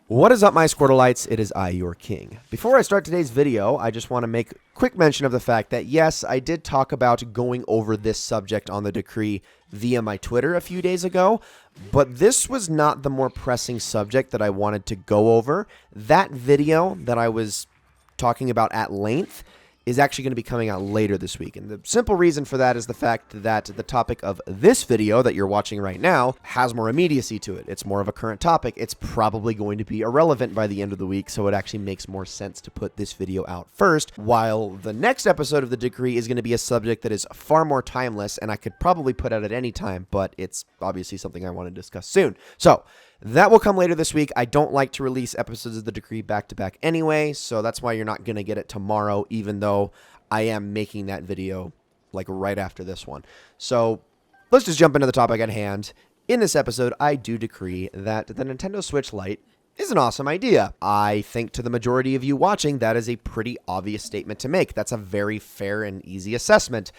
What is up, my Squirtleites? It is I, your king. Before I start today's video, I just want to make quick mention of the fact that, yes, I did talk about going over this subject on the decree via my Twitter a few days ago, but this was not the more pressing subject that I wanted to go over. That video that I was talking about at length is actually going to be coming out later this week. And the simple reason for that is the fact that the topic of this video that you're watching right now has more immediacy to it. It's more of a current topic. It's probably going to be irrelevant by the end of the week, so it actually makes more sense to put this video out first, while the next episode of The Decree is going to be a subject that is far more timeless, and I could probably put out at any time, but it's obviously something I want to discuss soon. So, that will come later this week. I don't like to release episodes of The Decree back-to-back anyway, so that's why you're not going to get it tomorrow, even though I am making that video like right after this one. So let's just jump into the topic at hand. In this episode, I do decree that the Nintendo Switch Lite is an awesome idea. I think to the majority of you watching, that is a pretty obvious statement to make. That's a very fair and easy assessment.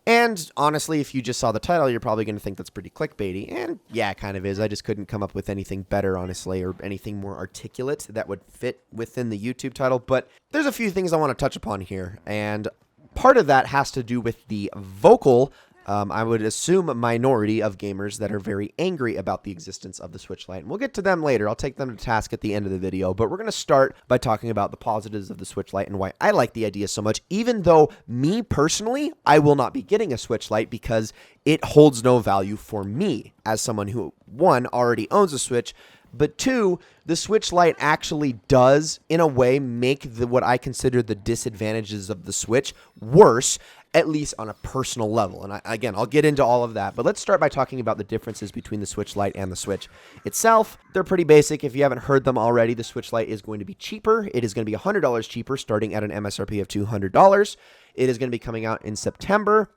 And honestly, if you just saw the title, you're probably going to think that's pretty clickbaity. And yeah, it kind of is. I just couldn't come up with anything better, honestly, or anything more articulate that would fit within the YouTube title. But there's a few things I want to touch upon here. And part of that has to do with the vocal, I would assume, a minority of gamers that are very angry about the existence of the Switch Lite. And we'll get to them later. I'll take them to task at the end of the video. But we're going to start by talking about the positives of the Switch Lite and why I like the idea so much, even though me personally, I will not be getting a Switch Lite because it holds no value for me as someone who, one, already owns a Switch, but two, the Switch Lite actually does, in a way, make what I consider the disadvantages of the Switch worse, at least on a personal level. And again, I'll get into all of that, but let's start by talking about the differences between the Switch Lite and the Switch itself. They're pretty basic. If you haven't heard them already, the Switch Lite is going to be cheaper. It is going to be $100 cheaper, starting at an MSRP of $200. It is going to be coming out in September.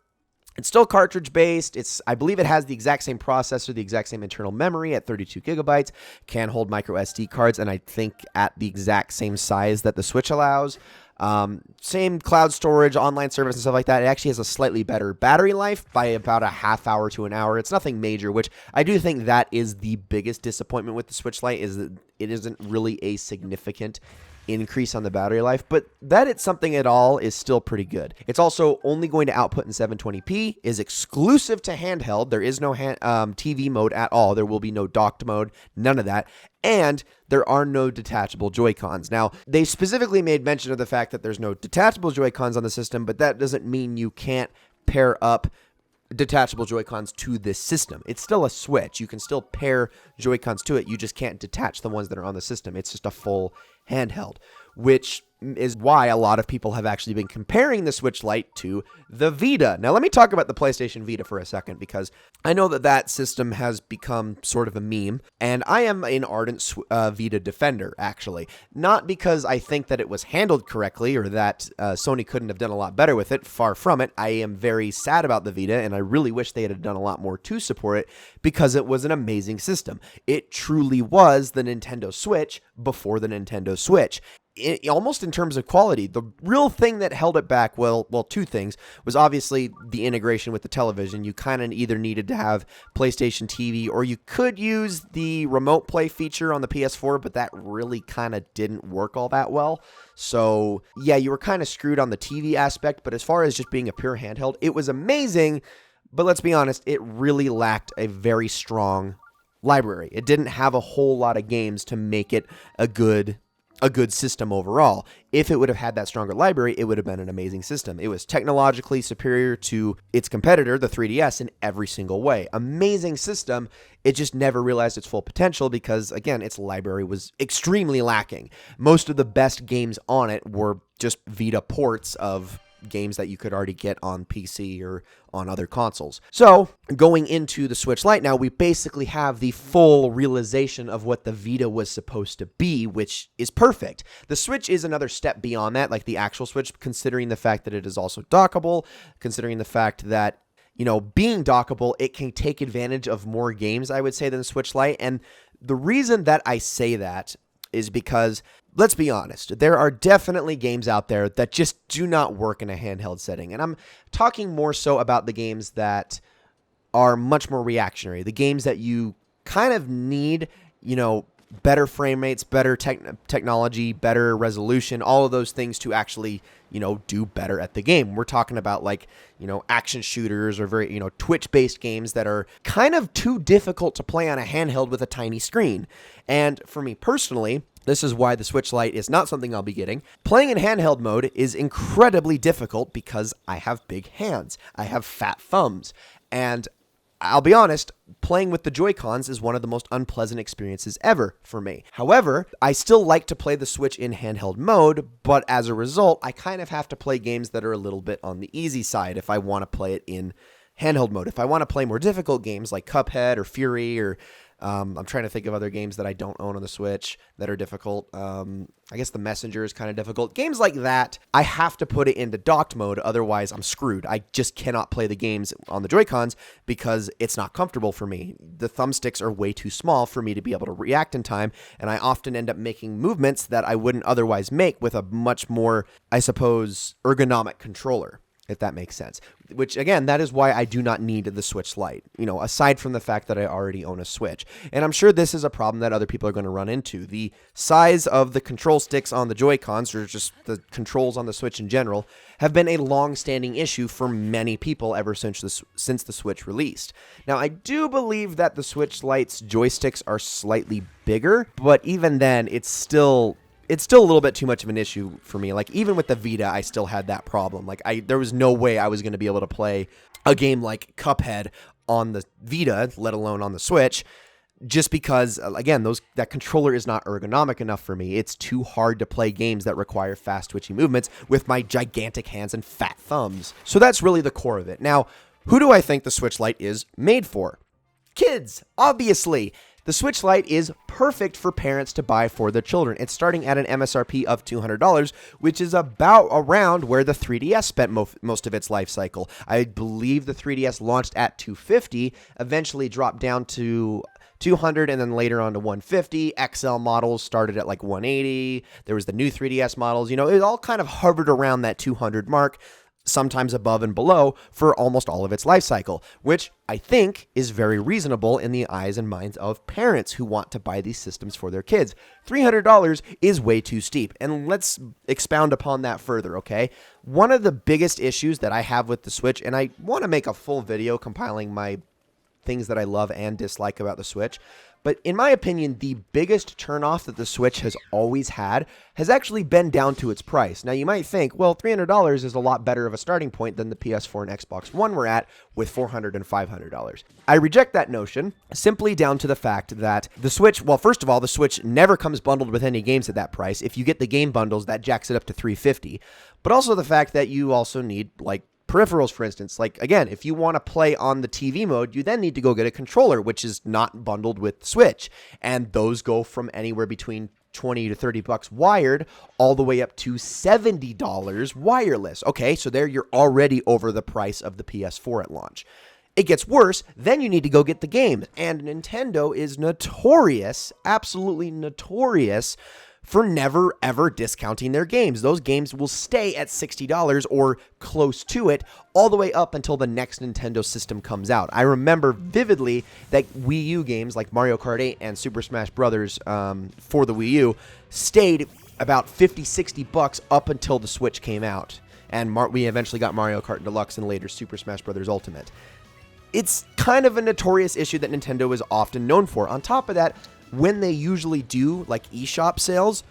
It's still cartridge-based. I believe it has the exact same processor, the exact same internal memory at 32 gigabytes, can hold micro SD cards, and I think at the exact same size that the Switch allows. Same cloud storage, online service, and stuff like that. It actually has a slightly better battery life by about a half hour to an hour. It's nothing major, which I do think that is the biggest disappointment with the Switch Lite, is that it isn't really a significant increase on the battery life, but that it's something at all is still pretty good. It's also only going to output in 720p, is exclusive to handheld. There is no TV mode at all. There will be no docked mode, none of that. And there are no detachable Joy-Cons. Now, they specifically made mention of the fact that there's no detachable Joy-Cons on the system, but that doesn't mean you can't pair up detachable Joy-Cons to this system. It's still a Switch. You can still pair Joy-Cons to it. You just can't detach the ones that are on the system. It's just a full handheld, which is why a lot of people have actually been comparing the Switch Lite to the Vita. Now, let me talk about the PlayStation Vita for a second, because I know that that system has become sort of a meme, and I am an ardent Vita defender, actually. Not because I think that it was handled correctly or that Sony couldn't have done a lot better with it. Far from it. I am very sad about the Vita, and I really wish they had done a lot more to support it, because it was an amazing system. It truly was the Nintendo Switch before the Nintendo Switch. Almost in terms of quality. The real thing that held it back, well, two things, was obviously the integration with the television. You kind of either needed to have PlayStation TV, or you could use the remote play feature on the PS4, but that really kind of didn't work all that well. So yeah, you were kind of screwed on the TV aspect, but as far as just being a pure handheld, it was amazing, but let's be honest, it really lacked a very strong library. It didn't have a whole lot of games to make it a good system overall. If it would have had that stronger library, it would have been an amazing system. It was technologically superior to its competitor, the 3DS, in every single way. Amazing system. It just never realized its full potential because, again, its library was extremely lacking. Most of the best games on it were just Vita ports of games that you could already get on PC or on other consoles. So, going into the Switch Lite now, we basically have the full realization of what the Vita was supposed to be, which is perfect. The Switch is another step beyond that, like the actual Switch, considering the fact that it is also dockable, considering the fact that, you know, being dockable, it can take advantage of more games, I would say, than the Switch Lite. And the reason that I say that is because, let's be honest, there are definitely games out there that just do not work in a handheld setting. And I'm talking more so about the games that are much more reactionary, the games that you kind of need, you know, better frame rates, better technology, better resolution, all of those things to actually, do better at the game. We're talking about like, action shooters or very, Twitch-based games that are kind of too difficult to play on a handheld with a tiny screen. And for me personally, this is why the Switch Lite is not something I'll be getting. Playing in handheld mode is incredibly difficult because I have big hands. I have fat thumbs. And I'll be honest, playing with the Joy-Cons is one of the most unpleasant experiences ever for me. However, I still like to play the Switch in handheld mode, but as a result, I kind of have to play games that are a little bit on the easy side if I want to play it in handheld mode. If I want to play more difficult games like Cuphead or Fury or I'm trying to think of other games that I don't own on the Switch that are difficult. I guess The Messenger is kind of difficult. Games like that, I have to put it into docked mode. Otherwise, I'm screwed. I just cannot play the games on the Joy-Cons because it's not comfortable for me. The thumbsticks are way too small for me to be able to react in time, and I often end up making movements that I wouldn't otherwise make with a much more, I suppose, ergonomic controller, if that makes sense. Which, again, that is why I do not need the Switch Lite, aside from the fact that I already own a Switch. And I'm sure this is a problem that other people are going to run into. The size of the control sticks on the Joy-Cons, or just the controls on the Switch in general, have been a long-standing issue for many people ever since the Switch released. Now, I do believe that the Switch Lite's joysticks are slightly bigger, but even then, it's still a little bit too much of an issue for me. Like, even with the Vita, I still had that problem. Like, there was no way I was going to be able to play a game like Cuphead on the Vita, let alone on the Switch, just because, again, that controller is not ergonomic enough for me. It's too hard to play games that require fast, twitchy movements with my gigantic hands and fat thumbs. So that's really the core of it. Now, who do I think the Switch Lite is made for? Kids, obviously. The Switch Lite is perfect for parents to buy for their children. It's starting at an MSRP of $200, which is about around where the 3DS spent most of its life cycle. I believe the 3DS launched at $250, eventually dropped down to $200, and then later on to $150. XL models started at like $180. There was the new 3DS models. It all kind of hovered around that $200 mark, sometimes above and below, for almost all of its life cycle, which I think is very reasonable in the eyes and minds of parents who want to buy these systems for their kids. $300 is way too steep, and let's expound upon that further, okay? One of the biggest issues that I have with the Switch, and I want to make a full video compiling my things that I love and dislike about the Switch, but in my opinion, the biggest turnoff that the Switch has always had has actually been down to its price. Now, you might think, well, $300 is a lot better of a starting point than the PS4 and Xbox One were at with $400 and $500. I reject that notion simply down to the fact that the Switch, well, first of all, the Switch never comes bundled with any games at that price. If you get the game bundles, that jacks it up to $350. But also the fact that you also need, like, peripherals, for instance. Like, again, if you want to play on the TV mode, you then need to go get a controller, which is not bundled with Switch. And those go from anywhere between $20 to $30 wired all the way up to $70 wireless. Okay, so there you're already over the price of the PS4 at launch. It gets worse, then you need to go get the games. And Nintendo is notorious, absolutely notorious, for never, ever discounting their games. Those games will stay at $60 or close to it all the way up until the next Nintendo system comes out. I remember vividly that Wii U games like Mario Kart 8 and Super Smash Bros. For the Wii U stayed about $50-$60 up until the Switch came out. And we eventually got Mario Kart Deluxe and later Super Smash Bros. Ultimate. It's kind of a notorious issue that Nintendo is often known for. On top of that, when they usually do, like, eShop sales,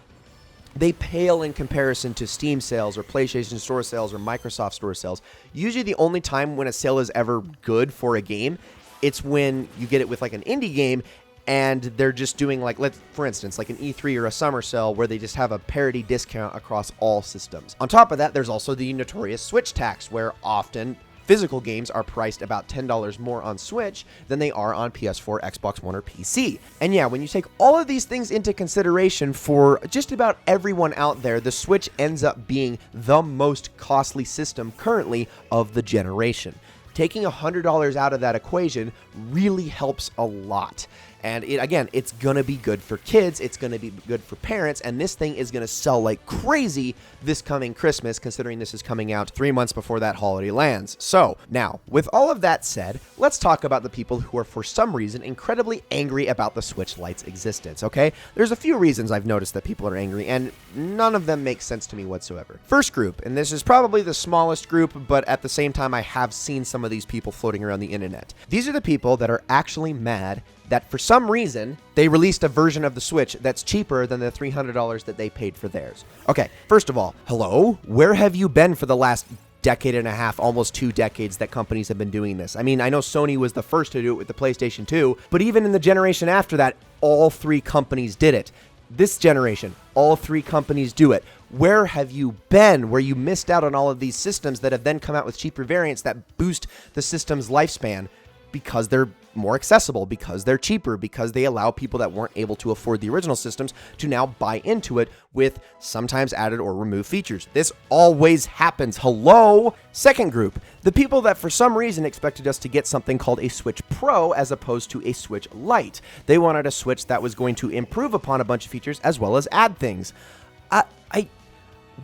they pale in comparison to Steam sales or PlayStation Store sales or Microsoft Store sales. Usually the only time when a sale is ever good for a game, it's when you get it with, like, an indie game and they're just doing, like, for instance, like an E3 or a summer sale where they just have a parity discount across all systems. On top of that, there's also the notorious Switch tax, where often physical games are priced about $10 more on Switch than they are on PS4, Xbox One, or PC. And yeah, when you take all of these things into consideration, for just about everyone out there, the Switch ends up being the most costly system currently of the generation. Taking $100 out of that equation really helps a lot. And again, it's going to be good for kids. It's going to be good for parents. And this thing is going to sell like crazy this coming Christmas, considering this is coming out 3 months before that holiday lands. So now, with all of that said, let's talk about the people who are for some reason incredibly angry about the Switch Lite's existence, okay? There's a few reasons I've noticed that people are angry, and none of them make sense to me whatsoever. First group, and this is probably the smallest group, but at the same time, I have seen some of these people floating around the internet. These are the people that are actually mad that for some reason, they released a version of the Switch that's cheaper than the $300 that they paid for theirs. Okay, first of all, hello? Where have you been for the last decade and a half, almost 2 decades that companies have been doing this? I mean, I know Sony was the first to do it with the PlayStation 2, but even in the generation after that, all 3 companies did it. This generation, all 3 companies do it. Where have you been where you missed out on all of these systems that have then come out with cheaper variants that boost the system's lifespan because they're more accessible, because they're cheaper, because they allow people that weren't able to afford the original systems to now buy into it with sometimes added or removed features. This always happens. Hello? Second group, the people that for some reason expected us to get something called a Switch Pro as opposed to a Switch Lite. They wanted a Switch that was going to improve upon a bunch of features as well as add things.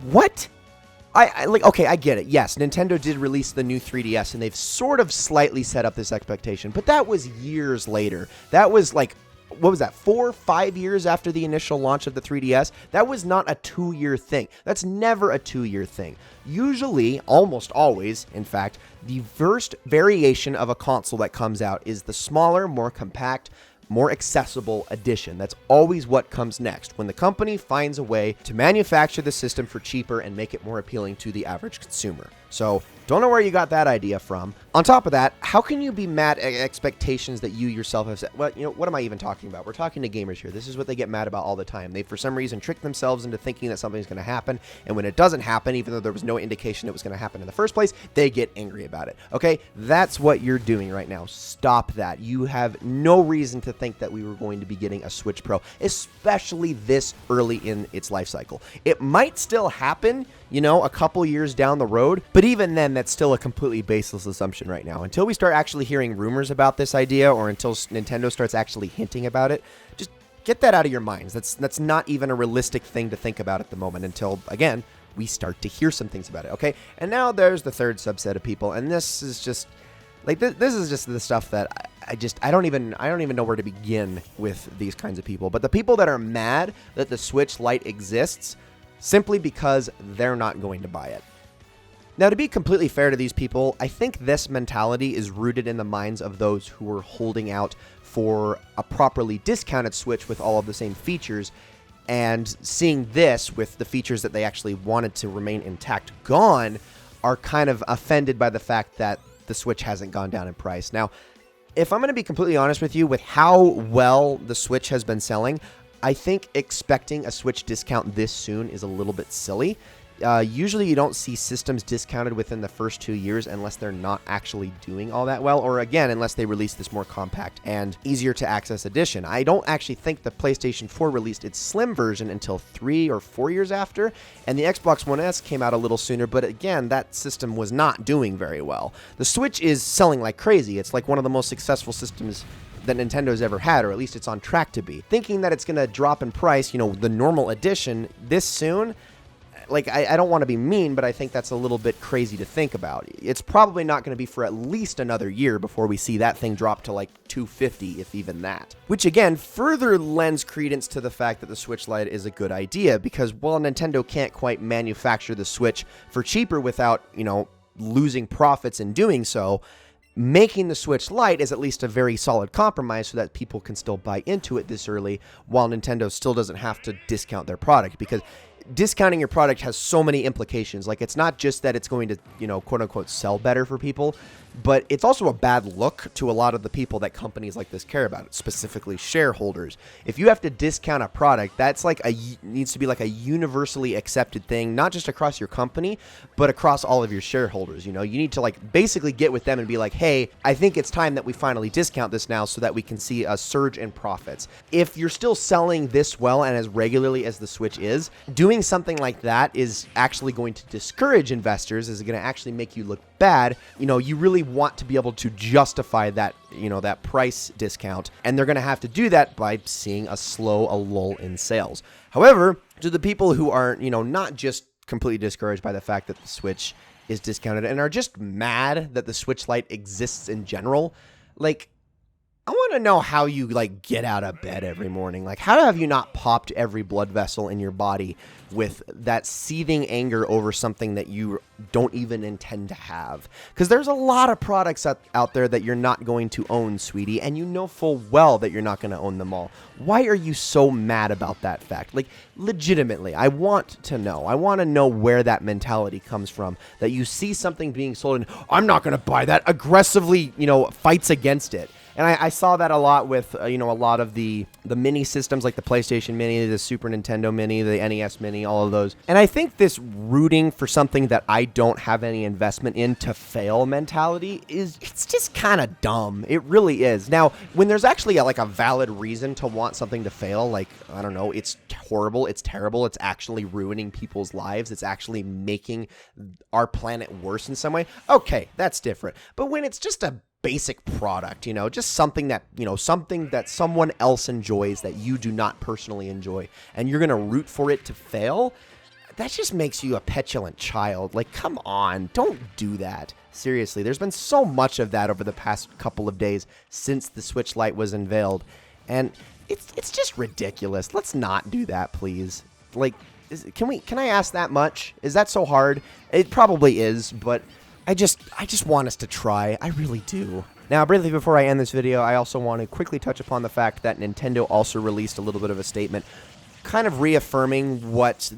What? Okay, I get it. Yes, Nintendo did release the new 3DS, and they've sort of slightly set up this expectation, but that was years later. That was like, what was that, 4 or 5 years after the initial launch of the 3DS? That was not a 2-year thing. That's never a 2-year thing. Usually, almost always, in fact, the first variation of a console that comes out is the smaller, more compact, more accessible edition. That's always what comes next, when the company finds a way to manufacture the system for cheaper and make it more appealing to the average consumer. So, don't know where you got that idea from. On top of that, how can you be mad at expectations that you yourself have set? Well, what am I even talking about? We're talking to gamers here. This is what they get mad about all the time. They, for some reason, trick themselves into thinking that something's going to happen, and when it doesn't happen, even though there was no indication it was going to happen in the first place, they get angry about it. Okay? That's what you're doing right now. Stop that. You have no reason to think that we were going to be getting a Switch Pro, especially this early in its life cycle. It might still happen, a couple years down the road, but even then, that's still a completely baseless assumption right now. Until we start actually hearing rumors about this idea, or until Nintendo starts actually hinting about it, just get that out of your minds. That's not even a realistic thing to think about at the moment until, again, we start to hear some things about it, okay? And now there's the third subset of people, and this is just, like, this is just the stuff that I don't even know where to begin with these kinds of people. But the people that are mad that the Switch Lite exists simply because they're not going to buy it. Now, to be completely fair to these people, I think this mentality is rooted in the minds of those who were holding out for a properly discounted Switch with all of the same features, and seeing this with the features that they actually wanted to remain intact gone, are kind of offended by the fact that the Switch hasn't gone down in price. Now, if I'm going to be completely honest with you, with how well the Switch has been selling, I think expecting a Switch discount this soon is a little bit silly. Usually you don't see systems discounted within the first 2 years unless they're not actually doing all that well, or again, unless they release this more compact and easier to access edition. I don't actually think the PlayStation 4 released its slim version until 3 or 4 years after, and the Xbox One S came out a little sooner, but again, that system was not doing very well. The Switch is selling like crazy. It's like one of the most successful systems that Nintendo's ever had, or at least it's on track to be. Thinking that it's going to drop in price, the normal edition, this soon, like, I don't want to be mean, but I think that's a little bit crazy to think about. It's probably not going to be for at least another year before we see that thing drop to like $250, if even that. Which again, further lends credence to the fact that the Switch Lite is a good idea, because while Nintendo can't quite manufacture the Switch for cheaper without, losing profits in doing so, making the Switch Lite is at least a very solid compromise so that people can still buy into it this early, while Nintendo still doesn't have to discount their product, because discounting your product has so many implications. Like, it's not just that it's going to, quote unquote, sell better for people, but it's also a bad look to a lot of the people that companies like this care about, specifically shareholders. If you have to discount a product, that's like needs to be like a universally accepted thing, not just across your company, but across all of your shareholders. You need to like basically get with them and be like, hey, I think it's time that we finally discount this now so that we can see a surge in profits. If you're still selling this well and as regularly as the Switch is, doing doing something like that is actually going to discourage investors, is going to actually make you look bad. You really want to be able to justify that, that price discount, and they're going to have to do that by seeing a lull in sales. However, to the people who are, not just completely discouraged by the fact that the Switch is discounted and are just mad that the Switch Lite exists in general, like, I want to know how you get out of bed every morning. Like, how have you not popped every blood vessel in your body with that seething anger over something that you don't even intend to have? Because there's a lot of products out there that you're not going to own, sweetie, and you know full well that you're not going to own them all. Why are you so mad about that fact? Like, legitimately, I want to know. I want to know where that mentality comes from, that you see something being sold and I'm not going to buy that, aggressively, fights against it. And I saw that a lot with, a lot of the mini systems, like the PlayStation Mini, the Super Nintendo Mini, the NES Mini, all of those. And I think this rooting for something that I don't have any investment in to fail mentality it's just kind of dumb. It really is. Now, when there's actually a valid reason to want something to fail, like, I don't know, it's horrible, it's terrible, it's actually ruining people's lives, it's actually making our planet worse in some way, okay, that's different. But when it's just a basic product, just something that, something that someone else enjoys that you do not personally enjoy, and you're going to root for it to fail, that just makes you a petulant child. Like, come on, don't do that. Seriously, there's been so much of that over the past couple of days since the Switch Lite was unveiled, and it's just ridiculous. Let's not do that, please. Like, can I ask that much? Is that so hard? It probably is, but I just want us to try. I really do. Now, briefly before I end this video, I also want to quickly touch upon the fact that Nintendo also released a little bit of a statement kind of reaffirming what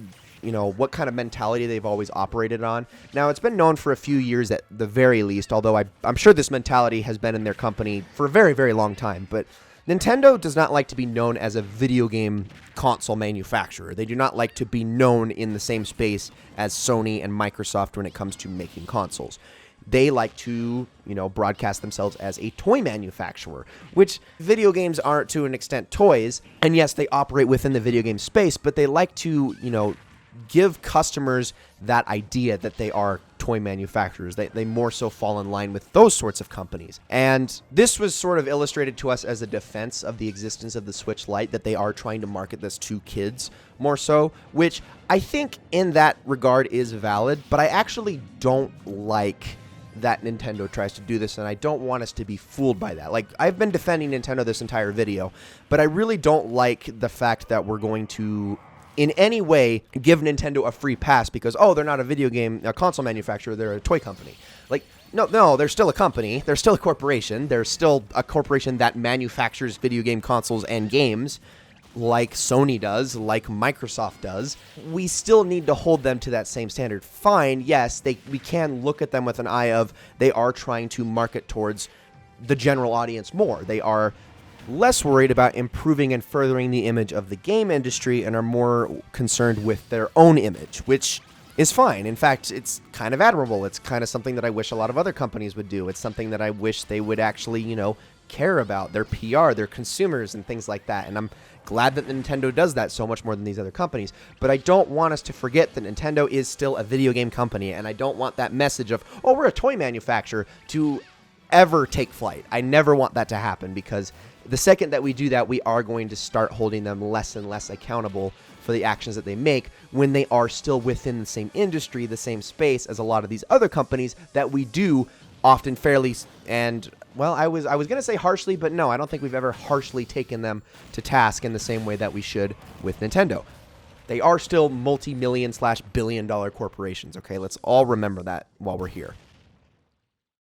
kind of mentality they've always operated on. Now, it's been known for a few years at the very least, although I'm sure this mentality has been in their company for a very, very long time, but Nintendo does not like to be known as a video game console manufacturer. They do not like to be known in the same space as Sony and Microsoft when it comes to making consoles. They like to, broadcast themselves as a toy manufacturer, which video games are to an extent toys. And yes, they operate within the video game space, but they like to, give customers that idea that they are toy manufacturers. They more so fall in line with those sorts of companies. And this was sort of illustrated to us as a defense of the existence of the Switch Lite, that they are trying to market this to kids more so, which I think in that regard is valid, but I actually don't like that Nintendo tries to do this, and I don't want us to be fooled by that. Like, I've been defending Nintendo this entire video, but I really don't like the fact that we're going to in any way give Nintendo a free pass because, they're not a console manufacturer, they're a toy company. Like, no, they're still a company, they're still a corporation, they're still a corporation that manufactures video game consoles and games, like Sony does, like Microsoft does. We still need to hold them to that same standard. Fine, yes, we can look at them with an eye of they are trying to market towards the general audience more. They are less worried about improving and furthering the image of the game industry and are more concerned with their own image, which is fine. In fact, it's kind of admirable. It's kind of something that I wish a lot of other companies would do. It's something that I wish they would actually, care about their PR, their consumers, and things like that. And I'm glad that Nintendo does that so much more than these other companies. But I don't want us to forget that Nintendo is still a video game company, and I don't want that message of, we're a toy manufacturer to ever take flight. I never want that to happen, because the second that we do that, we are going to start holding them less and less accountable for the actions that they make when they are still within the same industry, the same space as a lot of these other companies that we do often fairly, and, well, I was going to say harshly, but no, I don't think we've ever harshly taken them to task in the same way that we should with Nintendo. They are still multi-million/billion-dollar corporations, okay? Let's all remember that while we're here.